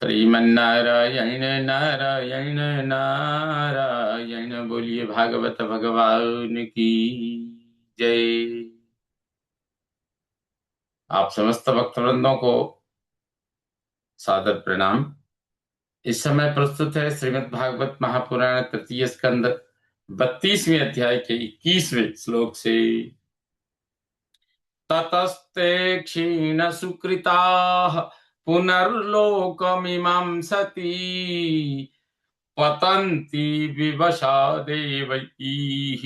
श्रीमन्नारायण नारायण नारायण। बोलिए भागवत भगवान की जय। आप समस्त भक्तवृंदों को सादर प्रणाम। इस समय प्रस्तुत है श्रीमद् भागवत महापुराण तृतीय स्कंद 32वें अध्याय के 21वें श्लोक से। ततस्ते क्षीण सुकृता पुनर्लोकमिमं सती पतन्ति विवशा देवैः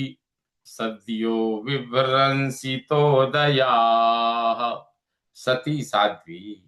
सद्यो विभ्रंसितोदयाः। सती साध्वी।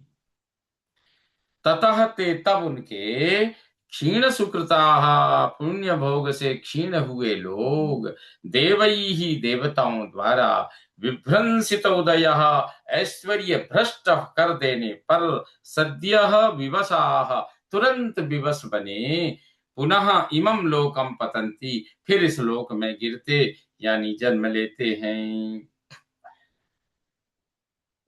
ततः ते तब उनके क्षीण सुकृताः पुण्य भोग से क्षीण हुए लोग देवैः देवताओं द्वारा विभ्रंसित उदयः ऐश्वर्य भ्रष्ट कर देने पर सद्यः विवशाः तुरंत विवश बने पुनः इमं लोकम पतंती फिर इस लोक में गिरते यानी जन्म लेते हैं।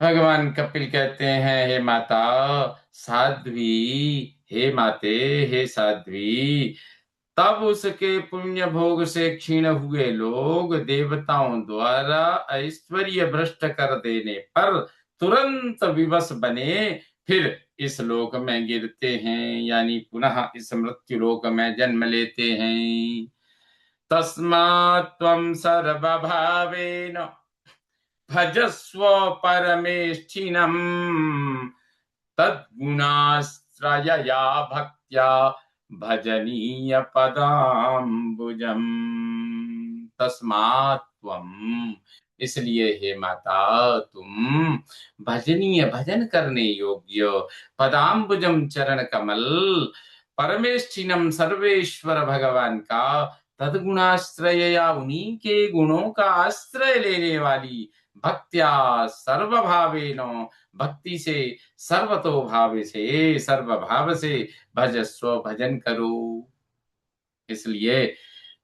भगवान कपिल कहते हैं, हे माता साध्वी, हे माते, हे साध्वी, तब उसके पुण्य भोग से क्षीण हुए लोग देवताओं द्वारा ऐश्वर्य भ्रष्ट कर देने पर तुरंत विवश बने फिर इस लोक में गिरते हैं यानी पुनः इस मृत्यु लोक में जन्म लेते हैं। तस्मात् त्वं सर्वभावेन भजस्व परमेष्ठिनम् तद्गुणाश्रयया भक्त्या भजनीय पदाम्बुजम्। तस्मात् त्वम्, इसलिए हे माता तुम भजनीय भजन करने योग्य पदाम्बुजम चरण कमल परमेष्ठिनम सर्वेश्वर भगवान का तदगुणाश्रय या उन्हीं के गुणों का आश्रय लेने वाली भक्त्या सर्वभावेन भक्ति से सर्वतो भाव से सर्वभाव से भजस्व भजन करो। इसलिए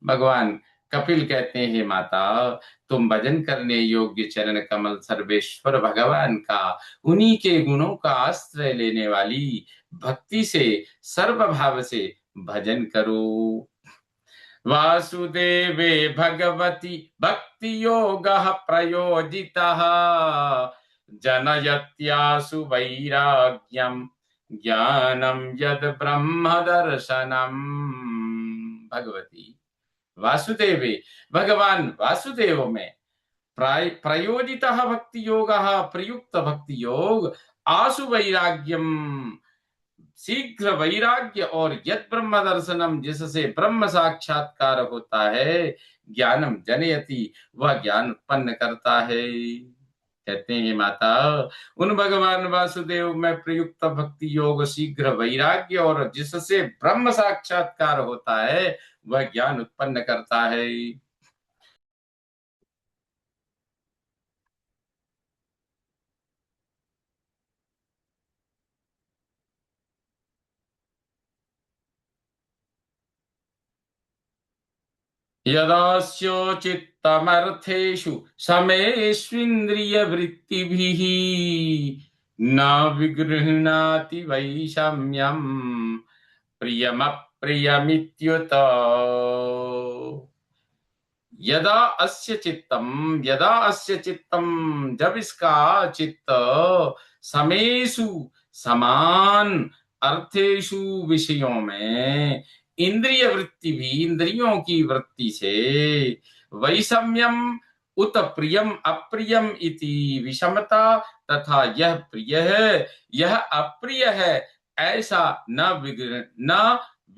भगवान कपिल कहते हैं, माता तुम भजन करने योग्य चरण कमल सर्वेश्वर भगवान का उन्हीं के गुणों का आश्रय लेने वाली भक्ति से सर्वभाव से भजन करो। वासुदेवे भगवती भक्ति योगः प्रयोजितः जनयत्यासु वैराग्यम ज्ञानम यद ब्रह्म दर्शनम। भगवती वासुदेवे, भगवान वासुदेव में प्रयोजितः भक्ति योगः प्रयुक्त भक्ति योग आसु वैराग्यम शीघ्र वैराग्य और यद ब्रह्म दर्शनम जिससे ब्रह्म साक्षात्कार होता है ज्ञानम जनयति वह ज्ञान उत्पन्न करता है। कहते हैं माता उन भगवान वासुदेव में प्रयुक्त भक्ति योग शीघ्र वैराग्य और जिससे ब्रह्म साक्षात्कार होता है वह ज्ञान उत्पन्न करता है। यदास्योचित्तमर्थेषु समेष्विन्द्रियवृत्तिभिः न विगृह्णाति वैषम्यम् प्रियमप्रियमित्युत। यदा अस्य चित्तम जब इसका चित्त समेषु समान अर्थेषु विषयों में इंद्रिय वृत्ति भी इंद्रियों की वृत्ति से वैषम्यम उत प्रियम अप्रियम इति विषमता तथा यह प्रिय है यह अप्रिय है ऐसा न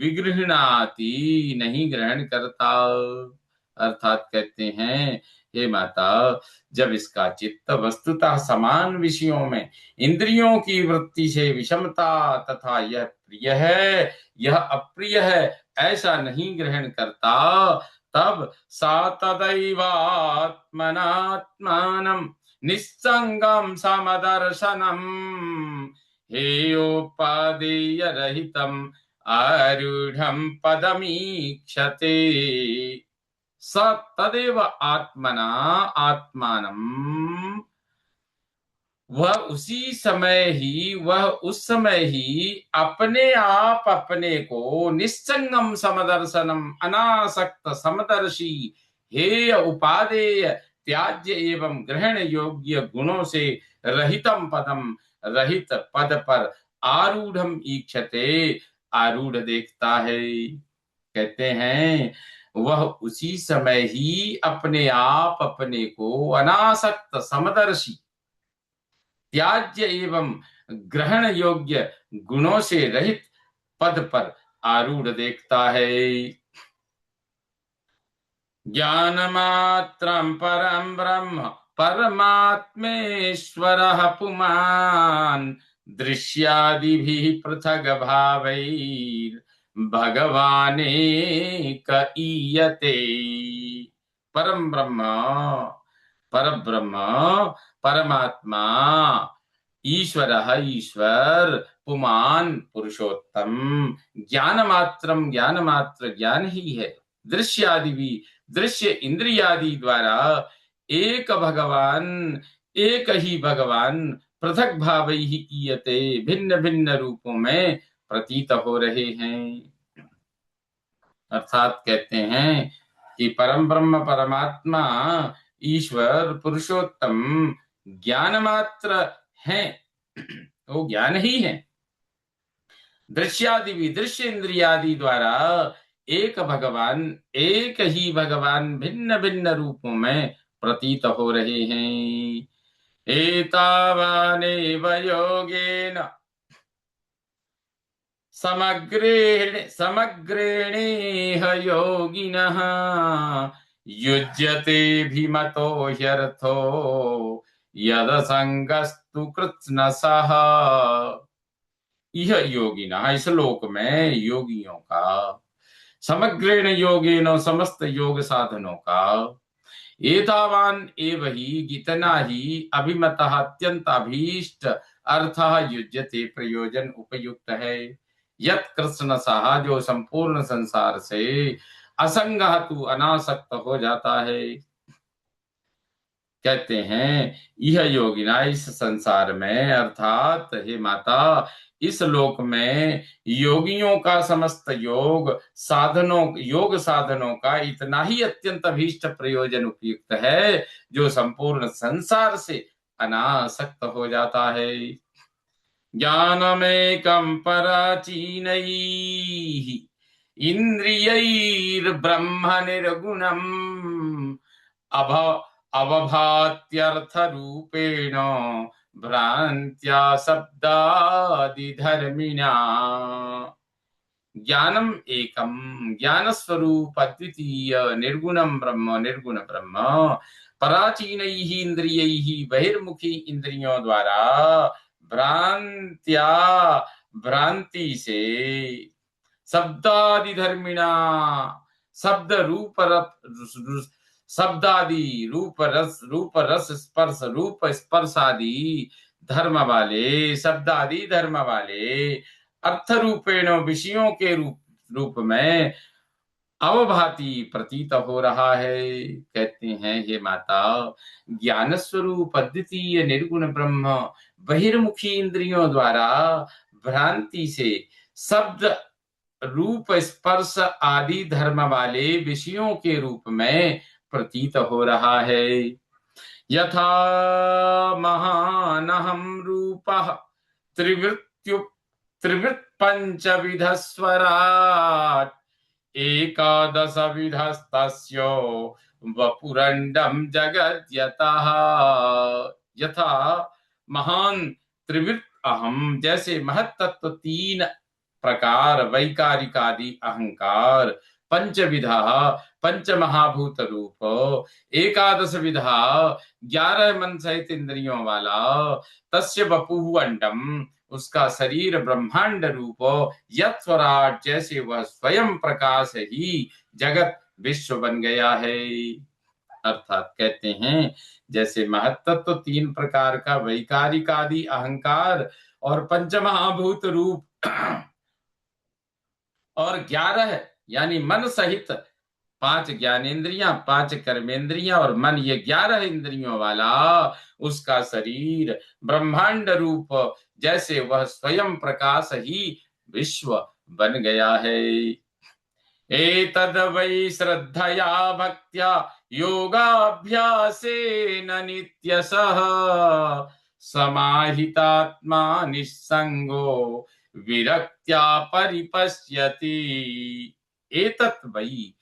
विगृहणाति नहीं ग्रहण करता। अर्थात कहते हैं, हे माता जब इसका चित्त वस्तुतः समान विषयों में इंद्रियों की वृत्ति से विषमता तथा यह प्रिय है यह अप्रिय है ऐसा नहीं ग्रहण करता तब सा तदैवात्मनात्मानं निस्संगम समदर्शनम हेयोपादेय रहितम आरूढ़ पदमीक्षते। स तदेव आत्मना आत्मानम वह उस समय ही अपने आप अपने को निस्संगम समदर्शनम अनासक्त समदर्शी हेय उपादेय त्याज्य एवं ग्रहण योग्य गुणों से रहितम पदम, रहित पद पर आरूढ़म ईक्षते, आरूढ़ देखता है। कहते हैं वह उसी समय ही अपने आप अपने को अनासक्त समदर्शी त्याज्य एवं ग्रहण योग्य गुणों से रहित पद पर आरूढ़ देखता है। ज्ञानमात्रं परं ब्रह्म परमात्मेश्वरः पुमान् दृश्यादिभिः पृथग् भावैर्भगवानेक ईयते। परम ब्रह्म, परब्रह्म, परमात्मा, ईश्वरः ईश्वर, पुमान पुरुषोत्तम, ज्ञान मात्रम ज्ञान मात्र ज्ञान ही है, दृश्यादि भी दृश्य इंद्रियादि द्वारा एक भगवान, एक ही भगवान पृथक भाव ही ईयते, भिन्न भिन्न रूपों में प्रतीत हो रहे हैं। अर्थात कहते हैं कि परम ब्रह्म परमात्मा ईश्वर पुरुषोत्तम ज्ञान मात्र हैं, वो ज्ञान ही है। दृश्यादि भी दृश्य इंद्रियादि द्वारा एक भगवान, एक ही भगवान भिन्न भिन्न रूपों में प्रतीत हो रहे हैं। एतावानेव योगेन समग्रेणेह योगिनः युज्यते ह्यर्थो यदसंगस्तु कृत्स्नसः। यह योगिनः, इस लोक में योगियों का, समग्रेण योगेन समस्त योग साधनों का, एतावान एव ही जितना ही अभिमतः अत्यंत अभीष्ट अर्थः युज्यते प्रयोजन उपयुक्त है, यत कृष्ण साहा जो संपूर्ण संसार से असंगः तु अनासक्त हो जाता है। कहते हैं यह योगिना इस संसार में, अर्थात हे माता इस लोक में योगियों का समस्त योग साधनों का इतना ही अत्यंत अभीष्ट प्रयोजन उपयुक्त है जो संपूर्ण संसार से अनासक्त हो जाता है। ज्ञानमेकं पराचीनैः इंद्रियैर्ब्रह्म निर्गुणम् अवभात्यर्थ रूपेण भ्रांत्या शब्दादिधर्मिणा। ज्ञानम एकम, ज्ञान स्वरूप अद्वितीय निर्गुणम ब्रह्म, निर्गुण ब्रह्म पराचीनैः इंद्रियैः बहिर्मुखी इंद्रियों द्वारा भ्रांत्या, भ्रांति से शब्दादिधर्मिणा, शब्द रूप शब्दादि रूप रस स्पर्श रूप स्पर्श आदि धर्म वाले, शब्दादि धर्म वाले अर्थ रूपेण विषयों के रूप में अवभाति प्रतीत हो रहा है। कहते हैं हे माता ज्ञान स्वरूप अद्वितीय निर्गुण ब्रह्म बहिर्मुखी इंद्रियों द्वारा भ्रांति से शब्द रूप स्पर्श आदि धर्म वाले विषयों के रूप में प्रतीत हो रहा है। यथा महानहं रूपः त्रिवृत् पंचविध स्वराट एकादश विधस्तस्य वपुरंडम जगद्यतः। यथा महान त्रिवृत् अहम, जैसे महत्तत्व तीन प्रकार वैकारिकादि अहंकार, पंचविधा पंच महाभूत रूप, एकादश विधा 11 मन सहित इंद्रियों वाला, तस्य वपुः अंडम उसका शरीर ब्रह्मांड रूप, यत स्वराट जैसे वह स्वयं प्रकाश ही जगत विश्व बन गया है। अर्थात कहते हैं जैसे महत्तत्व तीन प्रकार का वैकारिक आदि अहंकार और पंचमहाभूत रूप और 11 यानी मन सहित 5 ज्ञानेंद्रियां, 5 कर्मेंद्रियां और मन, ये 11 इंद्रियों वाला उसका शरीर ब्रह्मांड रूप जैसे वह स्वयं प्रकाश ही विश्व बन गया है। एतद् वै श्रद्धया भक्त्या योगाभ्यासेन नित्यशः समाहितात्मा निस्संगो विरक्त्या परिपश्यति। एतत् वै,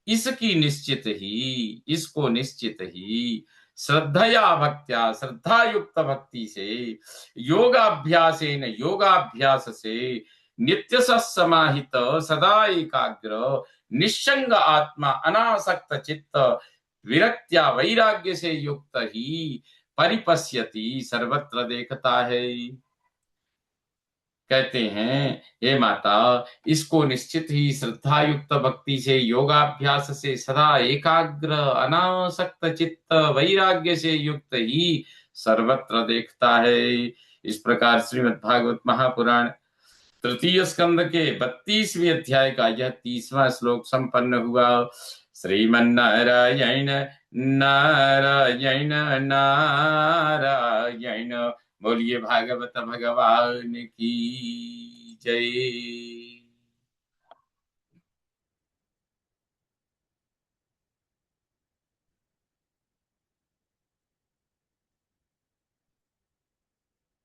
इसकी निश्चित ही, इसको निश्चित ही, श्रद्धया भक्त्या, श्रद्धा युक्त भक्ति से, योगाभ्यासेन, योगाभ्यास से, नित्य समाहित, सदा एकाग्र, निश्चंग आत्मा, अनासक्त चित्त, विरक्त्या, वैराग्य से युक्त ही, परिपश्यति, सर्वत्र देखता है। कहते हैं, हे माता, इसको निश्चित ही श्रद्धा युक्त भक्ति से, योगाभ्यास से, सदा एकाग्र, अनासक्त चित्त, वैराग्य से युक्त ही सर्वत्र देखता है। इस प्रकार श्रीमद् भागवत महापुराण तृतीय स्कंद के 32वें अध्याय का यह 30वां श्लोक संपन्न हुआ। श्रीमन्नारायण नारायण नारायण। बोलिए भागवत भगवान की जय।